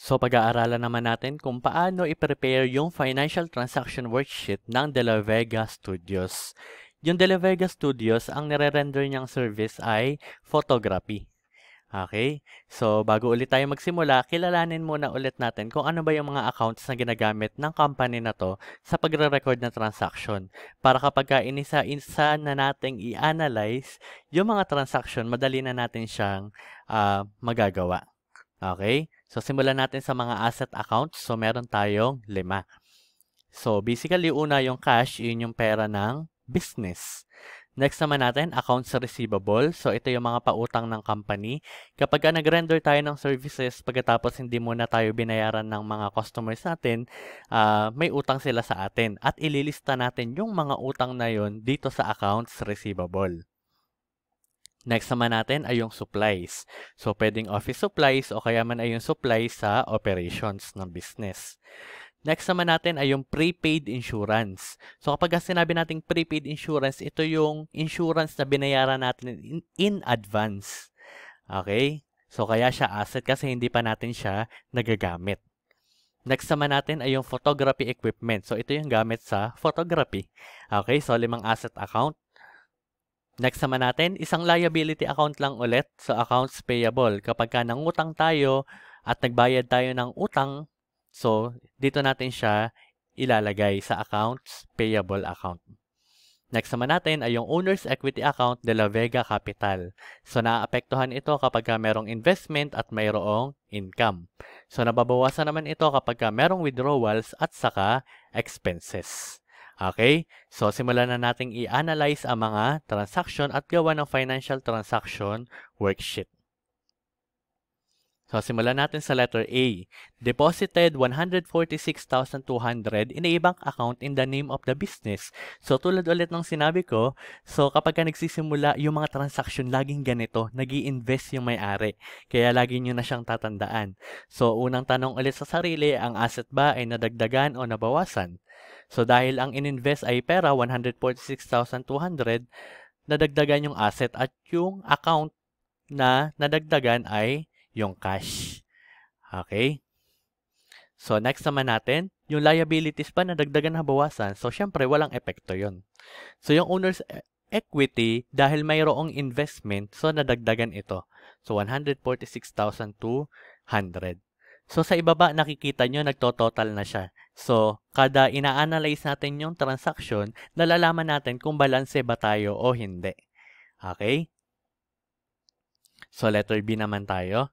So pag-aaralan naman natin kung paano i-prepare yung financial transaction worksheet ng De La Vega Studios. Yung De La Vega Studios, ang nire-render niyang service ay photography. Okay? So bago ulit tayo magsimula, kilalanin muna ulit natin kung ano ba yung mga accounts na ginagamit ng company na to sa pagre-record ng transaction. Para kapag inisa-isa na nating i-analyze yung mga transaction, madali na natin siyang magagawa. Okay? So, simulan natin sa mga asset accounts. So, meron tayong 5. So, basically, una yung cash, yun yung pera ng business. Next naman natin, accounts receivable. So, ito yung mga pautang ng company. Kapag nag-render tayo ng services, pagkatapos hindi muna tayo binayaran ng mga customers natin, may utang sila sa atin. At ililista natin yung mga utang na yun dito sa accounts receivable. Next naman natin ay yung supplies. So, pwedeng office supplies o kaya man ay yung supplies sa operations ng business. Next naman natin ay yung prepaid insurance. So, kapag sinabi nating prepaid insurance, ito yung insurance na binayaran natin in advance. Okay? So, kaya siya asset kasi hindi pa natin siya nagagamit. Next naman natin ay yung photography equipment. So, ito yung gamit sa photography. Okay? So, 5 asset account. Next naman natin, isang liability account lang ulit. So, accounts payable. Kapag nangutang tayo at nagbayad tayo ng utang, so, dito natin siya ilalagay sa accounts payable account. Next naman natin ay yung owner's equity account de la Vega Capital. So, naaapektuhan ito kapag merong investment at mayroong income. So, nababawasan naman ito kapag merong withdrawals at saka expenses. Okay? So, simulan na nating i-analyze ang mga transaction at gawa ng financial transaction worksheet. So, simulan natin sa letter A. Deposited 146,200 in a bank account in the name of the business. So, tulad ulit ng sinabi ko, so kapag nagsisimula yung mga transaction, laging ganito, nag-i-invest yung may-ari. Kaya lagi nyo na siyang tatandaan. So, unang tanong ulit sa sarili, ang asset ba ay nadagdagan o nabawasan? So, dahil ang in-invest ay pera, 146,200, nadagdagan yung asset at yung account na nadagdagan ay yung cash. Okay? So, next naman natin, yung liabilities pa nadagdagan na bawasan. So, syempre, walang epekto yon. So, yung owner's equity, dahil mayroong investment, so nadagdagan ito. So, 146,200. So, sa ibaba, nakikita nyo, nagtototal na siya. So, kada ina-analyze natin yung transaction, nalalaman natin kung balanse ba tayo o hindi. Okay? So, letter B naman tayo.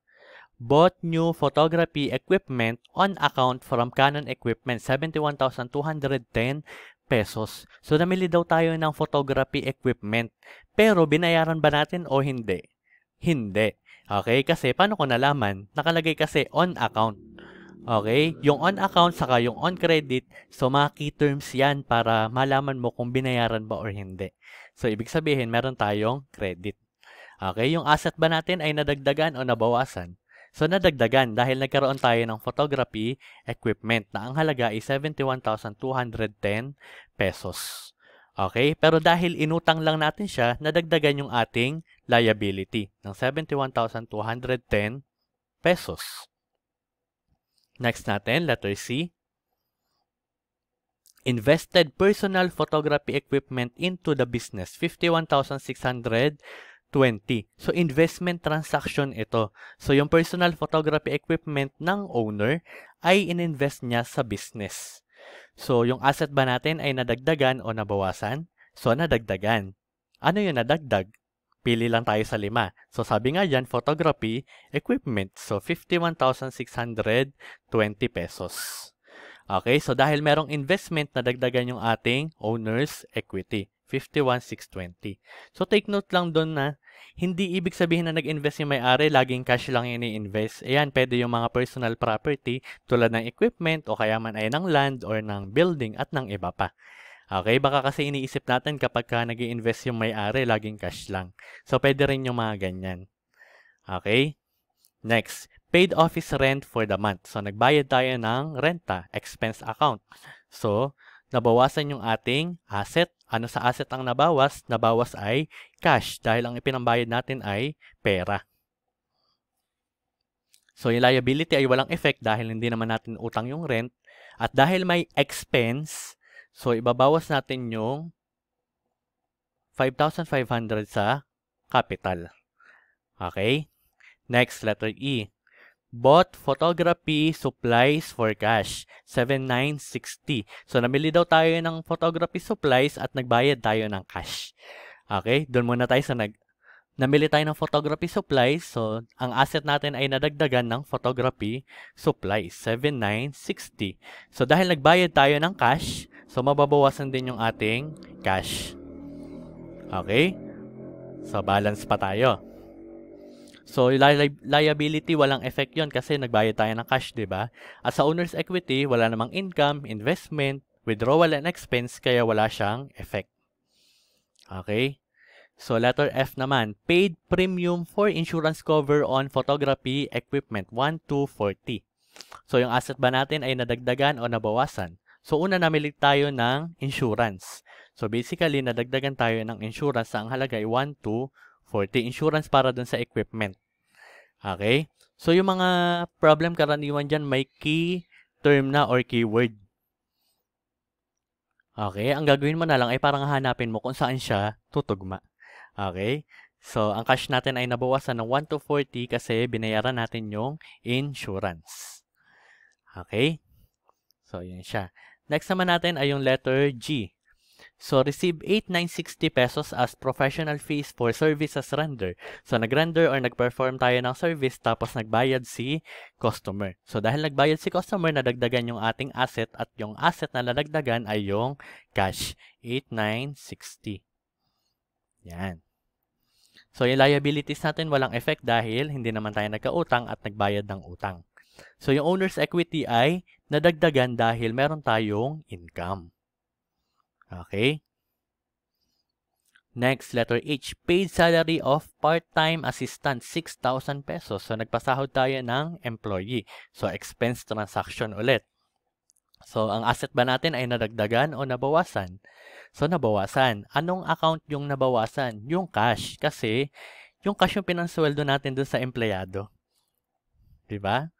Bought new photography equipment on account from Canon Equipment, 71,210 pesos. So, namili daw tayo ng photography equipment. Pero, binayaran ba natin o hindi? Hindi. Okay? Kasi, paano ko nalaman? Nakalagay kasi on account. Okay? Yung on account saka yung on credit, so mga key terms yan para malaman mo kung binayaran ba or hindi. So, ibig sabihin, meron tayong credit. Okay? Yung asset ba natin ay nadagdagan o nabawasan? So, nadagdagan dahil nagkaroon tayo ng photography equipment na ang halaga ay 71,210 pesos. Okay? Pero dahil inutang lang natin siya, nadagdagan yung ating liability ng 71,210 pesos. Next natin, letter C. Invested personal photography equipment into the business, 51,620. So, investment transaction ito. So, yung personal photography equipment ng owner ay ininvest niya sa business. So, yung asset ba natin ay nadagdagan o nabawasan? So, nadagdagan. Ano yung nadagdag? Pili lang tayo sa 5. So, sabi nga dyan, photography equipment. So, 51,620 pesos. Okay, so dahil merong investment, nadagdagan yung ating owner's equity. 51,620. So, take note lang doon na hindi ibig sabihin na nag-invest yung may-ari, laging cash lang yung i-invest. Ayan, pwede yung mga personal property tulad ng equipment o kaya man ay ng land or ng building at ng iba pa. Okay, baka kasi iniisip natin kapag nag-i-invest yung may-ari, laging cash lang. So, pwede rin yung mga ganyan. Okay? Next, paid office rent for the month. So, nagbayad tayo ng renta, expense account. So, nabawasan yung ating asset. Ano sa asset ang nabawas? Nabawas ay cash dahil ang ipinambayad natin ay pera. So, yung liability ay walang effect dahil hindi naman natin utang yung rent. At dahil may expense, so ibabawas natin yung 5,500 sa capital. Okay? Next, letter E. Bought photography supplies for cash, 7,960. So, namili daw tayo ng photography supplies at nagbayad tayo ng cash. Okay? Doon muna tayo sa namili tayo ng photography supplies. So, ang asset natin ay nadagdagan ng photography supplies, 7,960. So, dahil nagbayad tayo ng cash, so mababawasan din yung ating cash. Okay? So, balance pa tayo. So, liability, walang effect yon kasi nagbayad tayo ng cash, di ba? At sa owner's equity, wala namang income, investment, withdrawal, and expense, kaya wala siyang effect. Okay? So, letter F naman, paid premium for insurance cover on photography equipment, 1,240. So, yung asset ba natin ay nadagdagan o nabawasan? So, una namili tayo ng insurance. So, basically, nadagdagan tayo ng insurance sa ang halaga ay 1,240. Insurance para dun sa equipment. Okay? So, yung mga problem karaniwan dyan, may key term na or keyword. Okay? Ang gagawin mo na lang ay parang hanapin mo kung saan siya tutugma. Okay? So, ang cash natin ay nabawasan ng 1,240 kasi binayaran natin yung insurance. Okay? So, yun siya. Next naman natin ay yung letter G. So, receive 8,960 pesos as professional fees for services render. So, nag-render or nag-perform tayo ng service tapos nagbayad si customer. So, dahil nagbayad si customer, nadagdagan yung ating asset at yung asset na nadagdagan ay yung cash, 8,960. Yan. So, yung liabilities natin walang effect dahil hindi naman tayo nagkautang at nagbayad ng utang. So, yung owner's equity ay nadagdagan dahil meron tayong income. Okay? Next, letter H. Paid salary of part-time assistant, 6,000 pesos. So, nagpasahod tayo ng employee. So, expense transaction ulit. So, ang asset ba natin ay nadagdagan o nabawasan? So, nabawasan. Anong account yung nabawasan? Yung cash. Kasi, yung cash yung pinansweldo natin dun sa empleyado. Diba?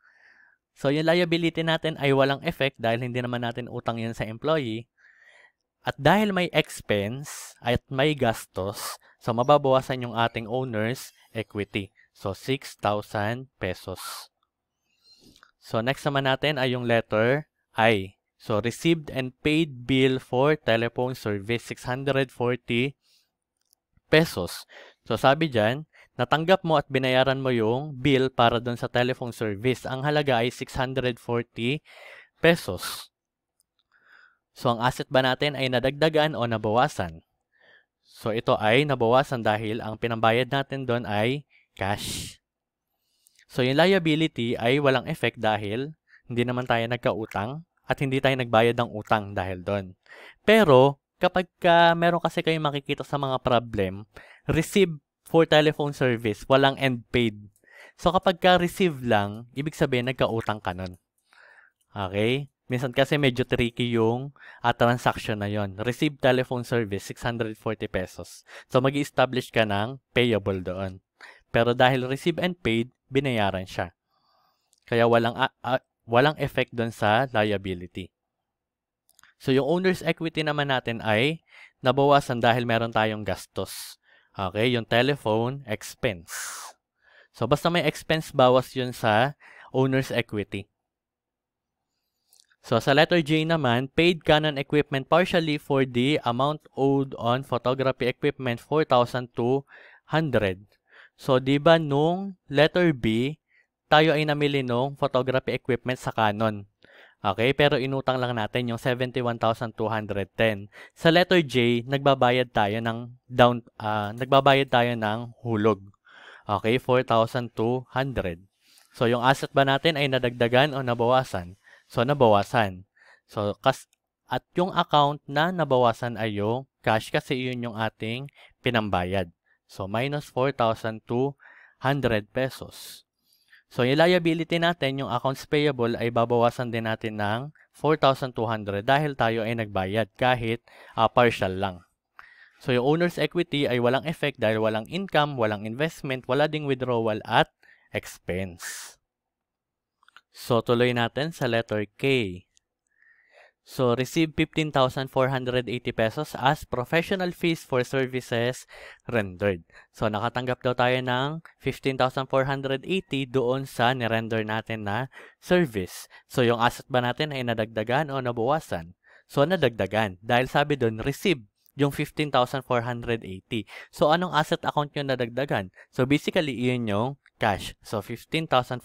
So, yung liability natin ay walang effect dahil hindi naman natin utang yun sa employee. At dahil may expense at may gastos, so mababawasan yung ating owner's equity. So, 6,000 pesos. So, next naman natin ay yung letter I. So, received and paid bill for telephone service, 640 pesos. So, sabi dyan, natanggap mo at binayaran mo yung bill para dun sa telephone service. Ang halaga ay 640 pesos. So, ang asset ba natin ay nadagdagan o nabawasan? So, ito ay nabawasan dahil ang pinambayad natin doon ay cash. So, yung liability ay walang effect dahil hindi naman tayo nagkautang at hindi tayo nagbayad ng utang dahil doon. Pero, kapag meron kasi kayong makikita sa mga problem, receive for telephone service, walang end paid. So, kapag receive lang, ibig sabihin nagkautang ka nun. Okay? Minsan kasi medyo tricky yung transaction na yon. Receive telephone service, 640 pesos. So, mag-i-establish ka ng payable doon. Pero dahil receive and paid, binayaran siya. Kaya walang effect doon sa liability. So, yung owner's equity naman natin ay nabawasan dahil meron tayong gastos. Okay? Yung telephone expense. So, basta may expense, bawas yun sa owner's equity. So, sa letter J naman, paid Canon equipment partially for the amount owed on photography equipment, 4,200. So, di ba nung letter B, tayo ay namili nung photography equipment sa Canon. Okay? Pero inutang lang natin yung 71,210. Sa letter J, nagbabayad tayo ng hulog. Okay? 4,200. So, yung asset ba natin ay nadagdagan o nabawasan? So, nabawasan. So, at yung account na nabawasan ay yung cash kasi yun yung ating pinambayad. So, minus 4,200 pesos. So, yung liability natin, yung accounts payable, ay babawasan din natin ng 4,200 dahil tayo ay nagbayad kahit partial lang. So, yung owner's equity ay walang effect dahil walang income, walang investment, wala ding withdrawal at expense. So, tuloy natin sa letter K. So, receive 15,480 pesos as professional fees for services rendered. So, nakatanggap daw tayo ng 15,480 doon sa nirender natin na service. So, yung asset ba natin ay nadagdagan o nabawasan? So, nadagdagan. Dahil sabi doon, receive yung 15,480. So, anong asset account yung nadagdagan? So, basically, iyon yung cash. So, 15,480.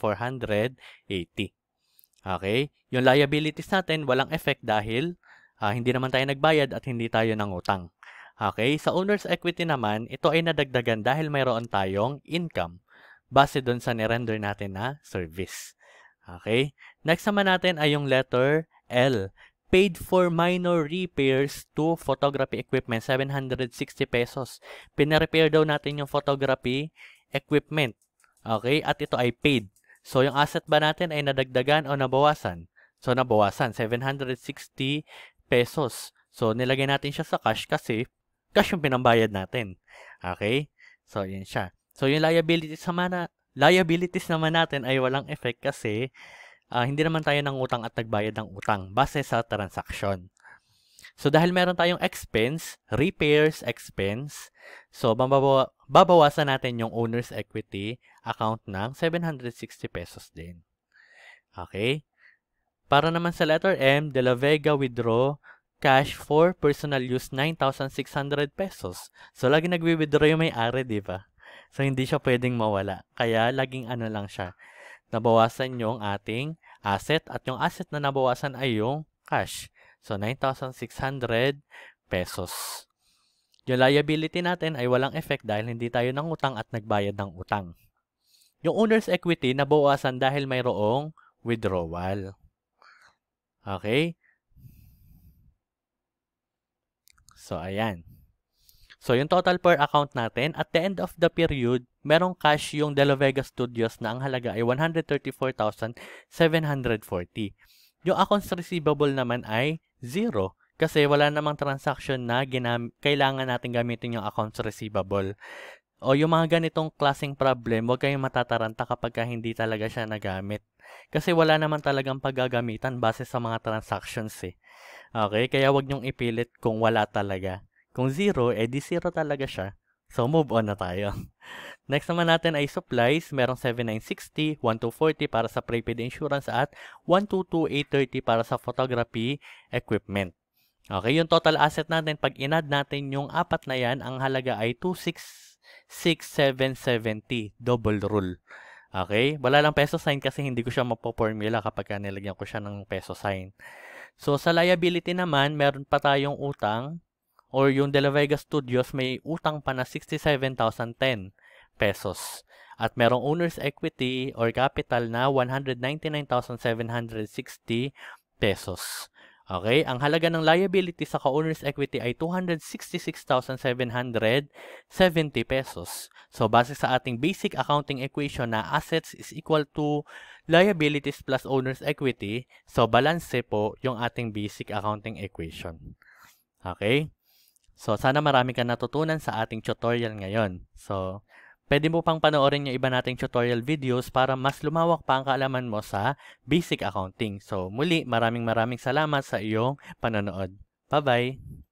Okay? Yung liabilities natin, walang effect dahil hindi naman tayo nagbayad at hindi tayo nangutang. Okay? Sa owner's equity naman, ito ay nadagdagan dahil mayroon tayong income base doon sa nirender natin na service. Okay? Next naman natin ay yung letter L. Paid for minor repairs to photography equipment, 760 pesos. Pina-repair daw natin yung photography equipment. Okay? At ito ay paid. So, yung asset ba natin ay nadagdagan o nabawasan? So, nabawasan, 760 pesos. So, nilagay natin siya sa cash kasi cash yung pinambayad natin. Okay? So, yan siya. So, yung liabilities naman natin ay walang effect kasi hindi naman tayo nangutang at nagbayad ng utang base sa transaction. So, dahil meron tayong expense, repairs expense, so, babawasan natin yung owner's equity account ng 760 pesos din. Okay? Para naman sa letter M, De La Vega withdraw cash for personal use 9,600 pesos. So, lagi nagwi-withdraw yung may-ari, di ba? So, hindi siya pwedeng mawala. Kaya, laging ano lang siya. Nabawasan yung ating asset at yung asset na nabawasan ay yung cash. So, 9,600 pesos. Yung liability natin ay walang effect dahil hindi tayo nangutang at nagbayad ng utang. Yung owner's equity nabawasan dahil mayroong withdrawal. Okay? So, ayan. So, yung total per account natin, at the end of the period, merong cash yung De La Vega Studios na ang halaga ay 134,740. Yung accounts receivable naman ay 0 kasi wala namang transaction na kailangan natin gamitin yung accounts receivable. O yung mga ganitong klaseng problem, huwag kayong matataranta kapag hindi talaga siya nagamit. Kasi wala naman talagang paggagamitan base sa mga transactions eh. Okay? Kaya huwag nyong ipilit kung wala talaga. Kung 0, di 0 talaga siya. So, move on na tayo. Next naman natin ay supplies. Merong 7,960, 1,240 para sa prepaid insurance at 1,22830 para sa photography equipment. Okay, yung total asset natin, pag inad natin yung apat na yan, ang halaga ay 266,770. Double rule. Okay, wala lang peso sign kasi hindi ko siya mapo-formula kapag nilagyan ko siya ng peso sign. So, sa liability naman, meron pa tayong utang or yung De La Vega Studios may utang pa na 67,010 pesos. At merong owner's equity or capital na 199,760 pesos. Okay? Ang halaga ng liability sa owner's equity ay 266,770 pesos. So, base sa ating basic accounting equation na assets is equal to liabilities plus owner's equity, so balance po yung ating basic accounting equation. Okay? So, sana marami kang natutunan sa ating tutorial ngayon. So, pwede mo pang panoorin yung iba nating tutorial videos para mas lumawak pa ang kaalaman mo sa basic accounting. So, muli, maraming salamat sa iyong panonood. Bye-bye!